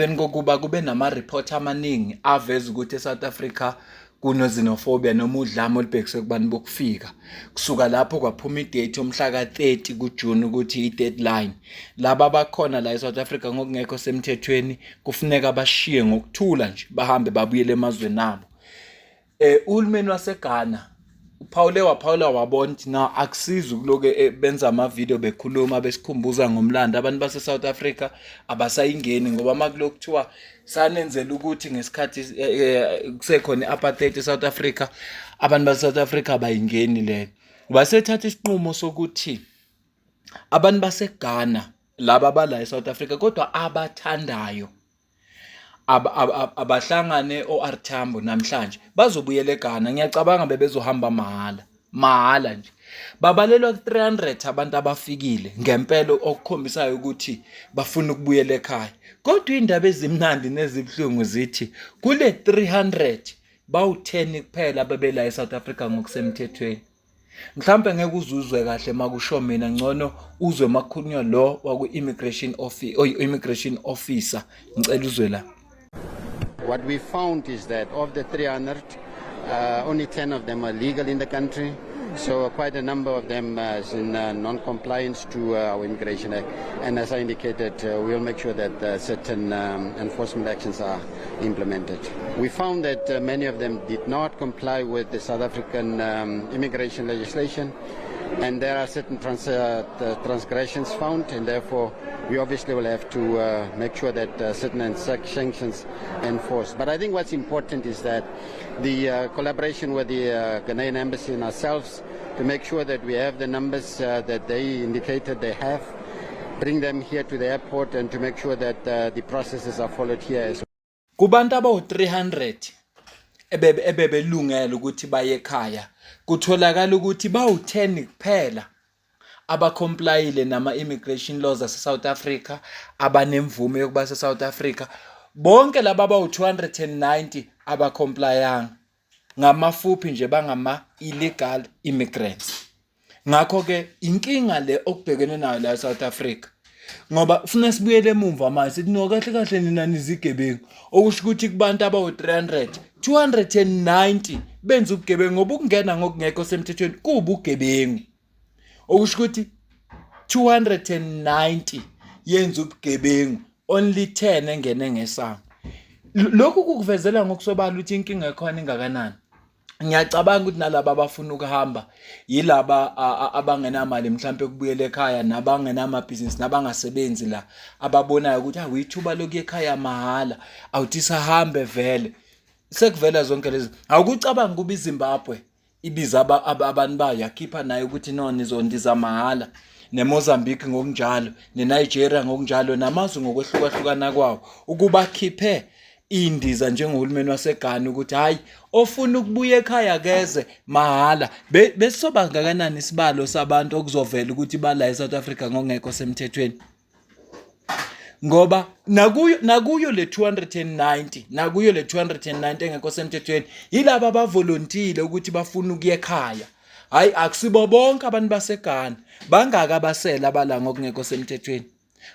emveni kokuba kube nama-report amaningi aveza ukuthi eSouth Africa kuno-xenophobia noma udlame olubhekiswe kubantu bokufika. Kusuka lapho kwaphuma idate yomhla ka-30 kuJune ukuthi i-deadline. Laba abakhona la eSouth Africa ngokungekho semthethweni kufuneka bashiye ngokuthula nje bahambe babuyele emazweni abo. Uhulumeni waseGhana waphawula wabona ukuthi na akusizi ukuloke benza amavidiyo bekhuluma besikhumbuza ngomlando abantu base-South Africa abasayingeni ngoba makulokhu kuthiwa sanenzela ukuthi ngesikhathi kusekhona i-apartheid eSouth Africa abantu base-South Africa abayingeni le. Wasethatha isinqumo sokuthi abantu baseGhana laba abala eSouth Africa kodwa abathandayo abahlangane o-R Tambo namhlanje bazobuyela eGhana. Ngiyacabanga bebezohamba mahhala nje. Babalelwa ku-300 abantu abafikile ngempela okukhombisayo ukuthi bafuna ukubuyela ekhaya. Kodwa indaba ezimnandi nezibuhlungu zithi kule 300 bawu-10 kuphela bebela eSouth Africa ngokusemthethweni. Mhlawumbe ngeke uzuzwe kahle makusho mina ngcono uzwe makukhulunywa lo immigration officer ngicela uzwe la. What we found is that of the 300, only 10 of them are legal in the country. So quite a number of them is in non-compliance to our Immigration Act. And as I indicated, we'll make sure that certain enforcement actions are implemented. We found that many of them did not comply with the South African immigration legislation. And there are certain transgressions found, and therefore we obviously will have to make sure that certain sanctions enforced. But I think what's important is that the collaboration with the Ghanaian embassy and ourselves to make sure that we have the numbers that they indicated they have, bring them here to the airport, and to make sure that the processes are followed here as well. Kubantu abawu-300 ebebelungela ukuthi baye ekhaya kutholakala ukuthi bawu-10 kuphela abacomplyile nama-immigration laws ase-South Africa abanemvume yokuba se-South Africa. Bonke laba abawu-290 abacomplyanga ngamafuphi nje bangama-illegal immigrants. Ngakho-ke inkinga le okubhekene nayo la eSouth Africa ngoba kufanele sibuyele emumva manje sithi no kahle kahle nina nizigebengu okusho ukuthi kubantu abawu-300 290 benza ubugebengu ngoba ukungena ngokungekho semthethweni kuba ugebengu. Okusho ukuthi 290 yenza ubugebengu, only 10 engene ngesango. Lokhu kukuvezela ngokusobala ukuthi inkinga ekhona ingakanani. Ngiyacabanga ukuthi nalabo abafuna ukuhamba yilaba abangenamali mhlawumbe ukubuyela ekhaya nabangenamabhizinisi nabangasebenzi la ababonayo ukuthi uyithuba lokuya ekhaya mahhala awuthi sahambe vele sekuvela zonke lezi. Awukucabanga kuba iZimbabwe ibiza abantu bayo yakhipha nayo ukuthi no nizondiza mahhala, neMozambique ngokunjalo, neNigeria ngokunjalo, namazwe ngokwehlukahlukana kwawo ukuba khiphe indiza njengohulumeni waseGhana ukuthi hayi ofuna ukubuya ekhaya keze mahhala. Besoba ngakanani isibalo sabantu okuzovela ukuthi bala eSouth Africa ngokungekho semthethweni ngoba nakuyo le 290 engekho semthethweni yilabo abavolontile ukuthi bafuna ukuya ekhaya. Hayi akusibo bonke abantu baseGhana bangaka abasela abala ngokungekho semthethweni.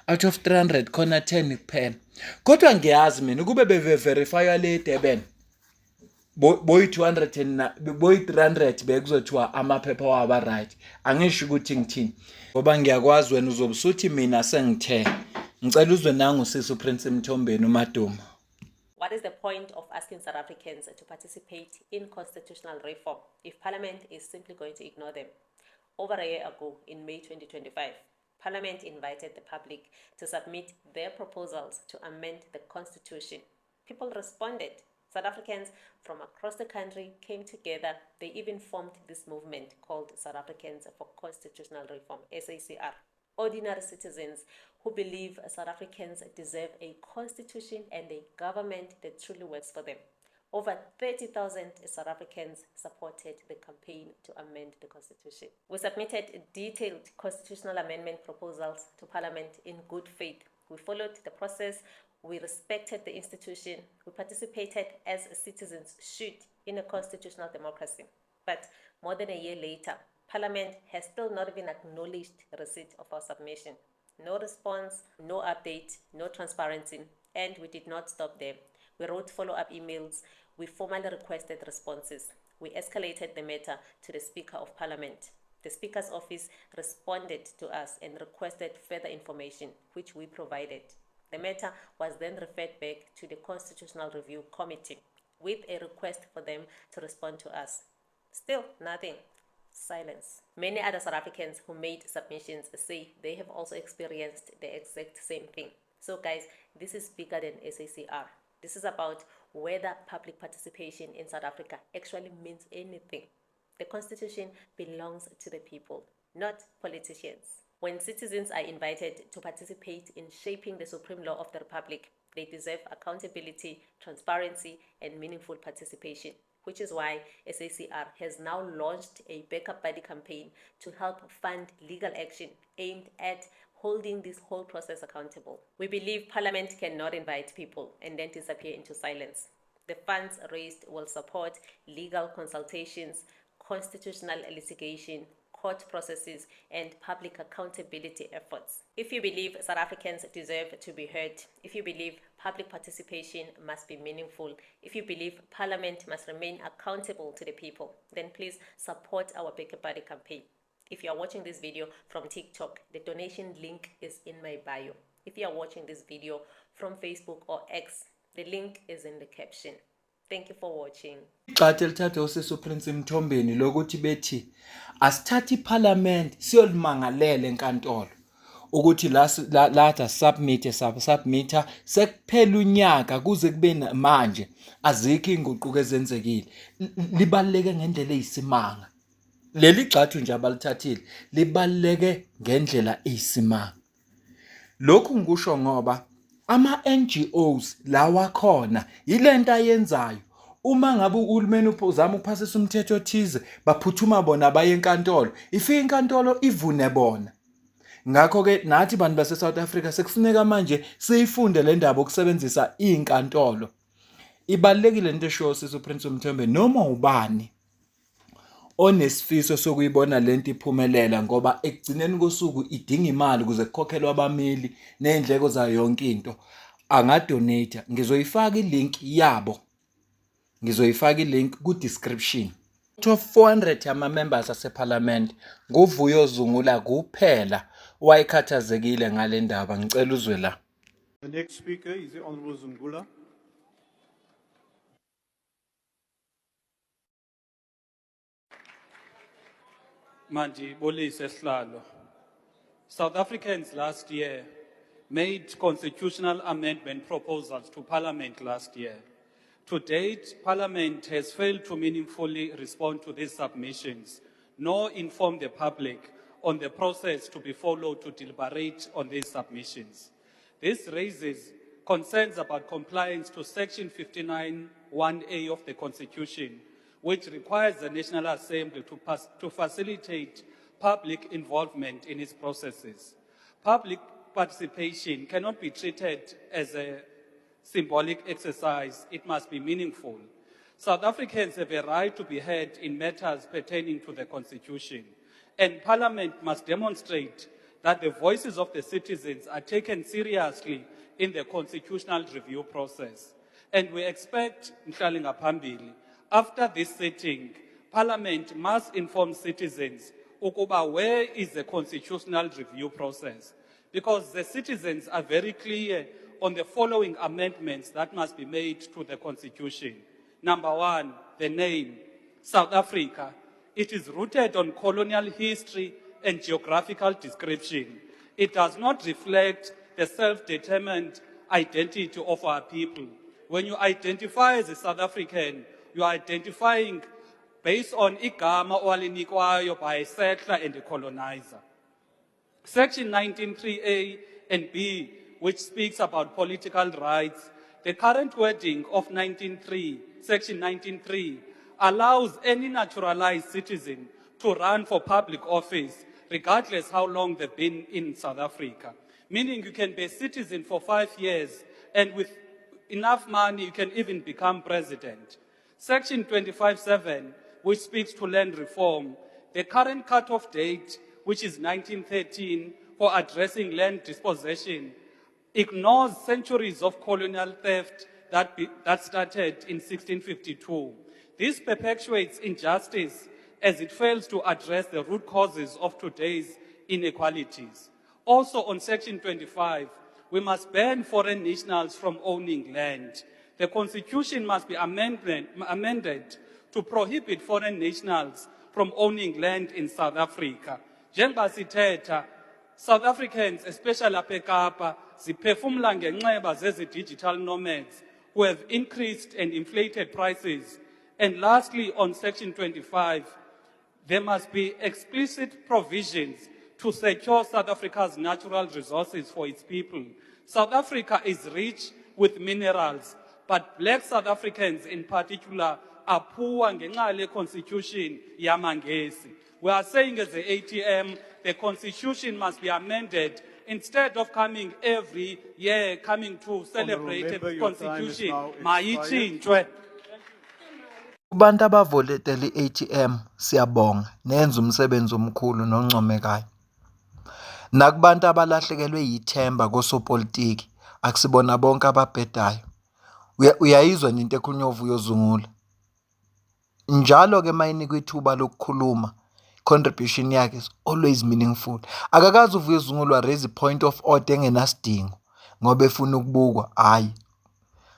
Out of 300 khona 10 kuphela. Kodwa ngiyazi mina ukube beverifya le Durban boy 300 bekuzothiwa amaphepha waba right. Angisho ukuthi ngithini ngoba ngiyakwazi wena uzobusuthi mina sengithe. Ngicela uzwe nangu sisi Prince Mthombeni uMaduma. What is the point of asking South Africans to participate in constitutional reform if Parliament is simply going to ignore them? Over a year ago, in May 2025, Parliament invited the public to submit their proposals to amend the Constitution. People responded. South Africans from across the country came together. They even formed this movement called South Africans for Constitutional Reform, SACR. Ordinary citizens who believe South Africans deserve a constitution and a government that truly works for them. Over 30,000 South Africans supported the campaign to amend the constitution. We submitted detailed constitutional amendment proposals to Parliament in good faith. We followed the process. We respected the institution. We participated as citizens should in a constitutional democracy. But more than a year later, Parliament has still not even acknowledged the receipt of our submission. No response, no update, no transparency. And we did not stop there. We wrote follow-up emails. We formally requested responses. We escalated the matter to the Speaker of Parliament. The Speaker's office responded to us and requested further information, which we provided. The matter was then referred back to the Constitutional Review Committee with a request for them to respond to us. Still nothing. Silence. Many other South Africans who made submissions say they have also experienced the exact same thing. So guys, this is bigger than SACR. This is about whether public participation in South Africa actually means anything. The Constitution belongs to the people, not politicians. When citizens are invited to participate in shaping the supreme law of the Republic, they deserve accountability, transparency, and meaningful participation, which is why SACR has now launched a backup buddy campaign to help fund legal action aimed at holding this whole process accountable. We believe Parliament cannot invite people and then disappear into silence. The funds raised will support legal consultations, constitutional litigation, court processes, and public accountability efforts. If you believe South Africans deserve to be heard, if you believe public participation must be meaningful, if you believe Parliament must remain accountable to the people, then please support our Backup Buddy campaign. If you are watching this video from TikTok, the donation link is in my bio. If you are watching this video from Facebook or X, the link is in the caption. Thank you for watching. Igxathe lithathe usisi Prince Mthombeni lokuthi bethi asithathe iParliament siyolimangalela enkantolo ukuthi la submitter sekuphela unyaka kuze kube manje azikho inguquko ezenzekile libaleke ngendlela eyisimanga. Leli gxathu nje abalithathile libaleke ngendlela eyisimanga. Lokhu ngikusho ngoba ama-NGOs lawa khona yilento ayenzayo. Uma ngabe uhulumeni uzama ukuphasisa umthetho othize baphuthuma bona baye enkantolo, ifike inkantolo ivune bona. Ngakho-ke nathi bantu base-South Africa sekufuneka manje siyifunde le ndaba ukusebenzisa inkantolo. Ibalulekile into eshiwo sisi Prince Mthombeni noma ubani onesifiso sokuyibona lento iphumelela ngoba ekugcineni kosuku idinga imali ukuze kukhokhelwe abameli nezindleko zayo yonke into. Angadonate. Ngizoyifaka ilink yabo. Ngizoyifaka ilink ku description. Top 400 yama members aseParliament nguVuyo Zungula kuphela wayekhathazekile ngale ndaba. Ngicela uzwe la. The next speaker is the Honorable Zungula. Mandi Bolise Slalo. South Africans last year made constitutional amendment proposals to Parliament last year. To date, Parliament has failed to meaningfully respond to these submissions, nor inform the public on the process to be followed to deliberate on these submissions. This raises concerns about compliance to Section 59(1)(a) of the Constitution, which requires the National Assembly to facilitate public involvement in its processes. Public participation cannot be treated as a symbolic exercise, it must be meaningful. South Africans have a right to be heard in matters pertaining to the Constitution, and Parliament must demonstrate that the voices of the citizens are taken seriously in the constitutional review process. And we expect, Mhlalanga Phambili, after this sitting, Parliament must inform citizens ukuba where is the constitutional review process, because the citizens are very clear on the following amendments that must be made to the Constitution. Number one, the name, South Africa. It is rooted on colonial history and geographical description. It does not reflect the self-determined identity of our people. When you identify as a South African, you are identifying based on igama owalinikwayo by a settler and a colonizer. Section 19(3)(a) and B, which speaks about political rights, the current wording of Section 19(3) allows any naturalized citizen to run for public office, regardless how long they've been in South Africa. Meaning you can be a citizen for 5 years, and with enough money, you can even become president. Section 25(7), which speaks to land reform, the current cutoff date, which is 1913, for addressing land dispossession, ignores centuries of colonial theft that started in 1652. This perpetuates injustice as it fails to address the root causes of today's inequalities. Also on Section 25, we must ban foreign nationals from owning land. The Constitution must be amended to prohibit foreign nationals from owning land in South Africa. Njengoba sithetha, South Africans, especially lapha eKapa, ziphefumula ngenxeba zezi-digital nomads who have increased and inflated prices. And lastly, on Section 25, there must be explicit provisions to secure South Africa's natural resources for its people. South Africa is rich with minerals, but black South Africans in particular are poor ngenxa yale constitution yamangesi. We are saying as the ATM, the constitution must be amended instead of coming every year, coming to celebrate member, a your time is constitution. now expired. Mayitshintshwe. Kubantu abavoletela i-ATM siyabonga nenza umsebenzi omkhulu noncomekayo. Nakubantu abalahlekelwe yithemba kosopolitiki akusibona bonke ababhedayo. Uyayizwa into ekhulunywa uVuyo Zungula. Njalo ke mayinikwa ithuba lokukhuluma, contribution yakhe is always meaningful. Akakazi uVuyo Zungula raise point of order engenasidingo ngoba efuna ukubukwa, hayi.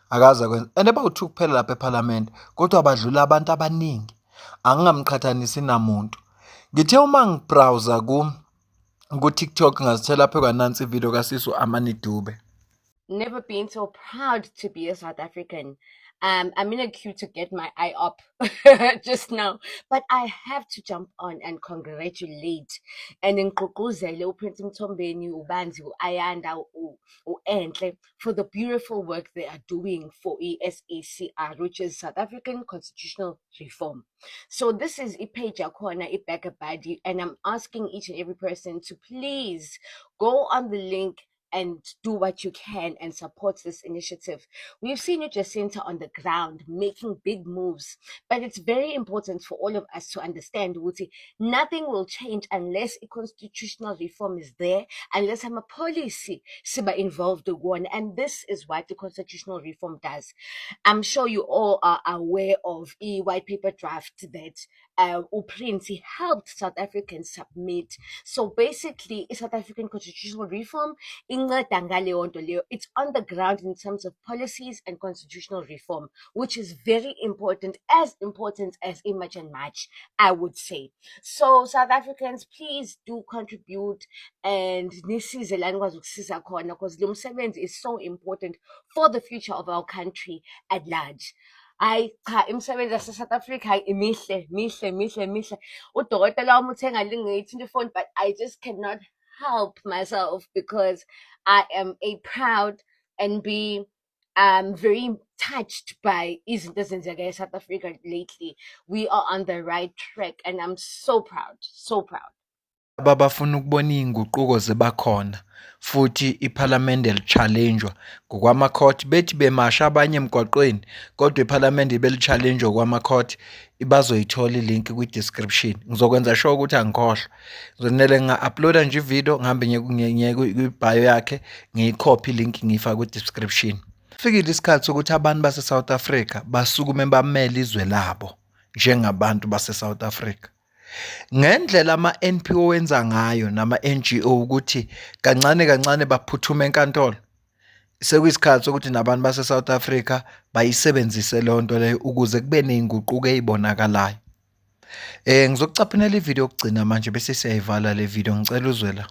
Akaza kwenza and about kuphela lapha eParliament kodwa badlula abantu abaningi. Angingamqhathanisi namuntu. Ngithe uma ngibrowser ku TikTok ngazithela lapha kwanansi ivideo kaSisu Amani Dube. Never been so proud to be a South African. I'm in a queue to get my eye up just now, but I have to jump on and congratulate and ngigqugquzele uPrince Mthombeni, uBanzi, uAyanda, uEnhle for the beautiful work they are doing for SACR, which is South African Constitutional Reform. So this is page yakhona ibheka body, and I'm asking each and every person to please go on the link and do what you can and support this initiative. We've seen Jacinta on the ground making big moves, but it's very important for all of us to understand Wuti, nothing will change unless a constitutional reform is there, unless I'm a policy siba involved one, and this is what the constitutional reform does. I'm sure you all are aware of a white paper draft that Prince helped South Africans submit. So basically, a South African constitutional reform, it's on the ground in terms of policies and constitutional reform, which is very important as Image and Match, I would say. So South Africans, please do contribute and nisize la nikwazi ukusiza khona, because lo msebenzi is so important for the future of our country at large. Hayi cha, imisebenzi yase-South Africa hayi mihle. Udokotela wami uthe ngalingithinta ifoni, but I just cannot help myself because I am a proud and be very touched by izinto ezenzeka eSouth Africa lately. We are on the right track and I'm so proud. Abafuna ukubona izinguquko zibakhona futhi iParliament elichallengewa ngokwama-court bethi bemasha abanye emgwaqweni kodwa iParliament belichallengewa kwama-court bazoyithola ilink kwi-description. Ngizokwenza sure ukuthi angikhohlwa. Ngizonele nga-uploada nje ivideo ngihambe ngiye kwi-bio yakhe ngiyikhophi ilink ngiyifaka kwi-description. Fikile isikhathi ukuthi abantu base-South Africa basukume bamele izwe labo njengabantu base-South Africa. Ngendlela ama-NPO wenza ngayo nama-NGO ukuthi kancane baphuthuma enkantolo, sekuyisikhathi sokuthi nabantu base-South Africa bayisebenzise leyo nto leyo ukuze kube ney'nguquko ey'bonakalayo. Ngizokucaphanela ivideo yokugcina manje bese siyayivala le video, ngicela uzwe la.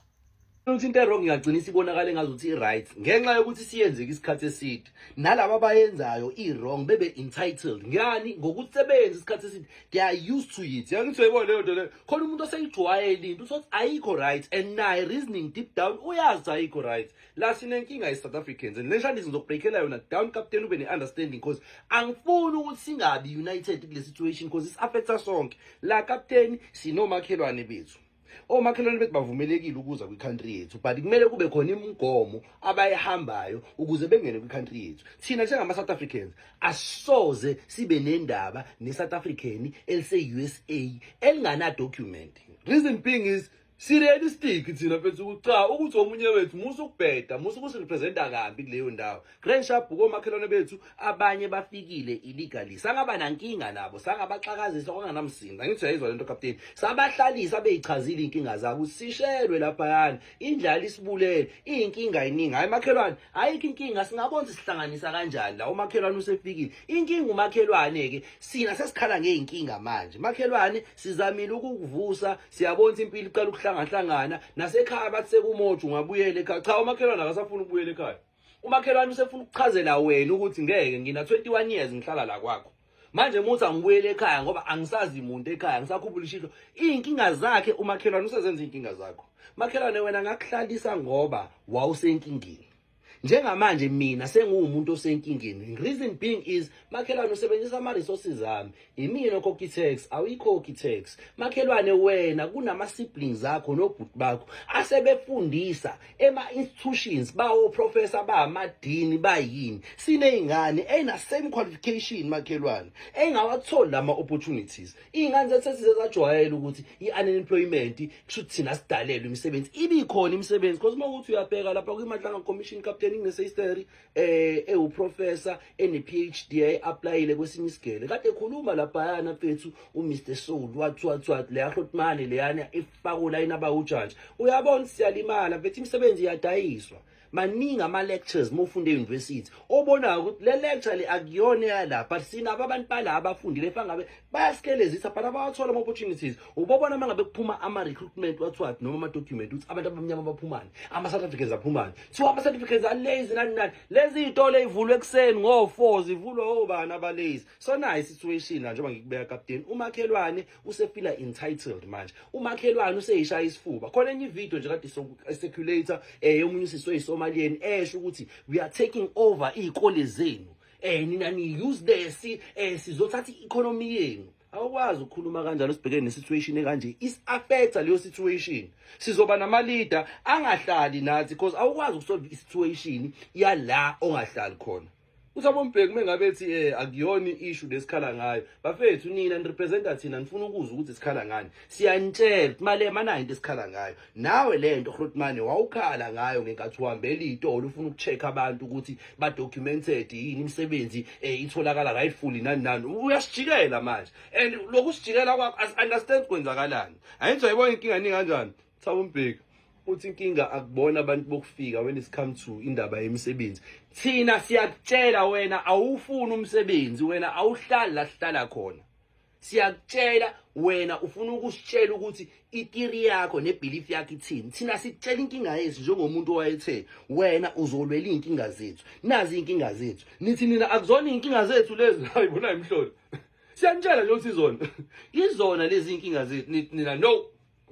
Ukuthi into wrong ingagcina isibonakala engazuthi i-right ngenxa yokuthi siyenzeke isikhathi eside nalabo abayenzayo i-wrong bebe entitled ngani ngokusebenza isikhathi eside they are used to it. Yangithi uyayibona leyo nto leyo khona umuntu oseyijwayele into uthi ayikho right and naye reasoning deep down uyazi ayikho right. La sinenkinga yi-South Africans and leshani ngizokubreakela yona down captain ube ne-understanding because angifuni ukuthi singabi united kule situation because it affects us sonke. La captain sinomakhelwane bethu. Omakhelwane bethu bavumelekile ukuza kwi-country yethu but kumele kube khona imigomo abayihambayo ukuze bengene kwi-country yethu. Thina njengama-South Africans asoze sibe nendaba ne-South African elise-USA elingana-document. Reason being is Sirealistic thina mfethu cha ukuthi omunye wethu musukubheda musukusirepresenta kambi kuleyo ndawo. Grand Sharp komakhelwane bethu abanye bafikile illegally. Sangaba nankinga nabo, sangabaxakazisa okunganamsinda. Ngithi uyayizwa lento captain. Sabahlalisa beyichazile inkinga zabo. Sishelwe lapha yana. Indlala isibulele, inkinga iningi. Hayi makhelwane, ayikho inkinga singabona sihlanganisa kanjani la umakhelwane usefikile. Inkinga umakhelwane ke sina sesikhala ngeinkinga manje. Makhelwane sizamile ukukuvusa, siyabona impilo iqala ukuhlangana nasekhaya bathi sekumoja ungabuyela ekhaya. Cha umakhelwane akasafuna ukubuyela ekhaya. Umakhelwane usefuna ukuchazela wena ukuthi ngeke ngina 21 years ngihlala la kwakho. Manje muthi angibuyele ekhaya ngoba angisazi umuntu ekhaya ngisakhuphula ishilo. Inkinga zakhe umakhelwane usezenza inkinga zakho. Makhelwane wena ngakuhlalisa ngoba wawusenkingeni. Njengamanje mina sengumuntu osenkingeni. Reason being is makhelwane usebenzisa ama resources ami. Imina okhokha tax, awuyikhokhi tax. Makhelwane wena kunama siblings zakho nobhuti bakho asebefundisa ema institutions bawo professor bamadini bayini. Sineyingane ena same qualification makhelwane. Engawathola lama opportunities. Ingane zethu sezajwayela ukuthi iunemployment kushuthi thina sidalelwe imisebenzi. Ibikhona imisebenzi because mawukuthi uyabheka lapha kwiMatlanga Commission captain nginesehistory uprofessor ene PhD applyile kwesinye isigele kade ekhuluma lapha yana mfethu uMr Soul wathi le yahlotmane leyana ifakula inaba ujudge uyabona siyalimala mfethu imisebenzi iyadayiswa maningi ama lectures mofunda euniversity obona ukuthi le lecture le akuyona yalapha sinabo abantu bala abafundile fangabe bayaskelezisa but abawathola ama opportunities ubobona mangabe kuphuma ama recruitment wathi noma ama document ukuthi abantu abamnyama baphumani ama certificates aphumani so ama certificates alazy nani lezi izitolo ezivulwe ekseni ngo4 zivulwa obani abalazy so nice situation njengoba ngikubeka captain umakhelwane usefila entitled manje umakhelwane useyishaya isifuba khona enye video nje kade circulator yomunye usiswe Somalian esho ukuthi we are taking over izikole zenu nina ni use this sizothatha economy yenu awukwazi ukukhuluma kanjalo sibhekene nesituation ekanje is affecta leyo situation sizoba nama leader angahlali nathi because awukwazi ukusolve isituation yala ongahlali khona usabombheki mengabe ethi akuyona issue lesikhala ngayo bafethu nina nirepresenta thina nifuna ukuza ukuthi sikhala ngani siyanitshela manje manayinto esikhala ngayo nawe lento Grootman wawukhala ngayo ngenkathi uhambela izitolo ufuna ukucheck abantu ukuthi ba documented yini imisebenzi itholakala rightfully nani uyasijikela manje and lokusijikela kwakho as understand kwenzakalani ayitho yibona inkinga ningi kanjani sabombheki uthi inkinga akubona abantu bokufika when it come to indaba yemisebenzi thina siyakutshela wena awufuni umsebenzi wena awuhlali la sihlala khona siyakutshela wena ufuna ukusitshela ukuthi itheory yakho nebelief yakho ithini thina sikutshela inkinga yethu njengomuntu owayethe wena uzolwela inkinga zethu nazi inkinga zethu nithi nina akuzona inkinga zethu lezi hayibona imhlolo siyanitshela nje ukuthi izona lezi inkinga zethu nina no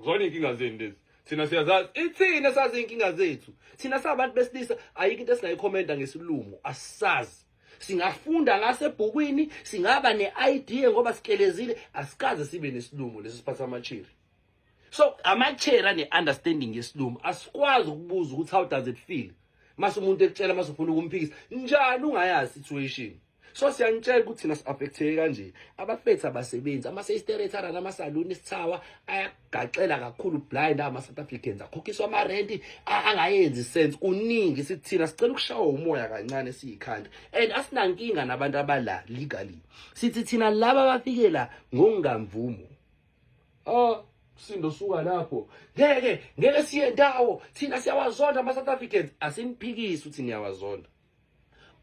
zona inkinga zenu lezi thina siyazazi ithina sazi inkinga zethu thina sabantu besilisa ayikho into esingayikhomenta ngesilumo asisazi singafunda ngasebhukwini singaba neidea ngoba sikelezile asikaze sibe nesilumo lesiphatha amachiri so amachiri ane understanding yesilumo asikwazi ukubuza ukuthi how does it feel mase umuntu ekutshela mase ufuna ukumphikisa njani ungayazi situation so siyanitshela ukuthi thina si-affecteke kanje abafethu abasebenzi ama-seisteretara namasaluni isithawa ayagaxela kakhulu blind ama-South Africans akhokhiswa ama-rent angayenzi sense kuningi sithi thina sicela ukushawa umoya kancane siyikhanda and asinankinga nabantu abala legally sithi thina laba abafike la ngokungamvumo sindo suka lapho ngeke siye ndawo thina siyawazonda ama-South Africans asiniphikisi ukuthi niyawazonda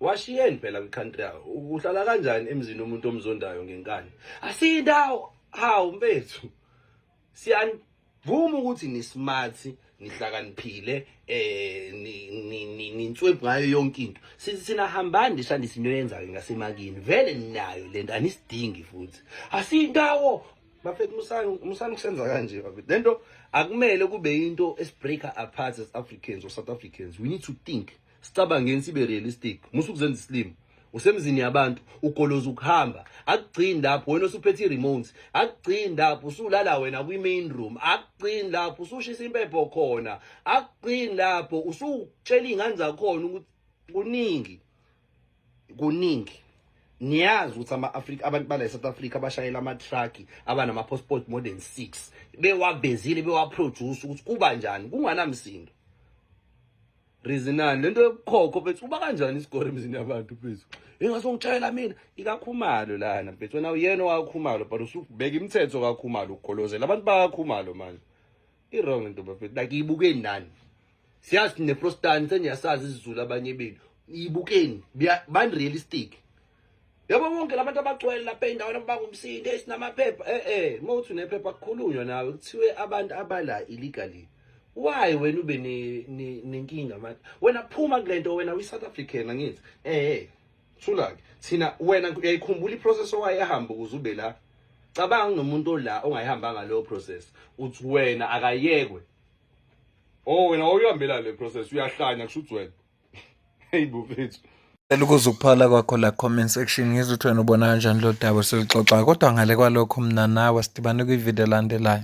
washiyeni phela kwicountry yawo uhlala kanjani emzini umuntu omzondayo ngenkani asindawo hawu mfethu siyanivuma ukuthi ni smart nihlakaniphile nintswebhu ngayo yonke into sithi sina hambani ndishandi sinoyenza ngasemakini vele ninayo lento anisidingi futhi asindawo bafethu musani kusenza kanje bafethu lento akumele kube into esibreaker apart as Africans or South Africans we need to think sicabangeni sibe realistic musukuzenza islim usemzini yabantu ugoloza ukuhamba akugcini lapho wena usuphethe remote akugcini lapho usulala wena kwi main room akugcini lapho usushisa impepho khona akugcini lapho usutshela ingane zakhona ukuthi kuningi niyazi ukuthi ama-Afrika abantu bala eSouth Africa abashayela ama-truck abanama-passport more than 6 bewavezile bewaproduce ukuthi kuba njani kunganamsindo reasonani lento yobukhokho bethu uba kanjani isigore emzini yabantu phezu engasongitshayela mina ikakhumalo lana bethu wena uyena wakhumalo but usubeka imithetho kakhumalo ukugolozela abantu bakakhumalo manje i-wrong into bafethu like ibukeni nani siyazi neprostani sengiyasazi isizulu abanye benu ibukeni ban-realistic yabo bonke labantu abagcwele lapha endaweni abangumsindo esinamaphepha mawuthi unephepha kukhulunywa nawe kuthiwe abantu abala illegally why wena ube nenkinga manje wena phuma kulento wena uyi-South African angithi thula-ke thina wena uyayikhumbula iprocess owayehamba ukuze ube la cabanga nomuntu la ongayihambanga leyo process uthi wena akayekwe wena uyihambela le process uyahlanya kusho ukuthi wena hey bufethu ukuze ukuphala kwakho la comment section ngizwe ukuthi wena ubona kanjani lo daba silixoxa kodwa ngale kwalokho mina nawe sidibane kwivideo elandelayo.